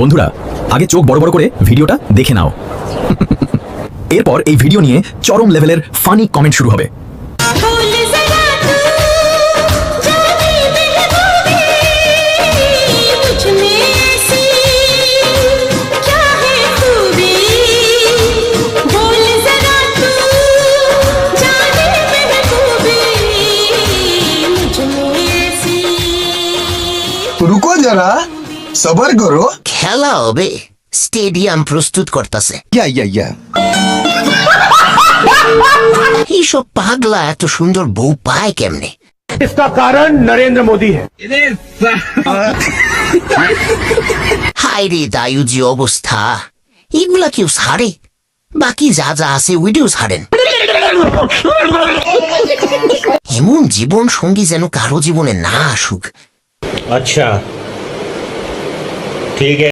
বন্ধুরা, আগে চোখ বড় বড় করে ভিডিওটা দেখে নাও। এরপর এই ভিডিও নিয়ে চরম লেভেলের ফানি কমেন্ট শুরু হবে। रुको जरा सबर करो। খেলা হবে, স্টেডিয়াম প্রস্তুত করতেছে। या এইসব পাগলা এত সুন্দর বউ পায় কেমনে? इसका कारण नरेंद्र मोदी है। হায় রে দায়ু যে অবস্থা, এগুলা কেউ ছাড়ে? বাকি যা যা আছে ওইটাও ছাড়েন। এমন জীবন সঙ্গী যেন কারো জীবনে না আসুক। अच्छा ठीक है।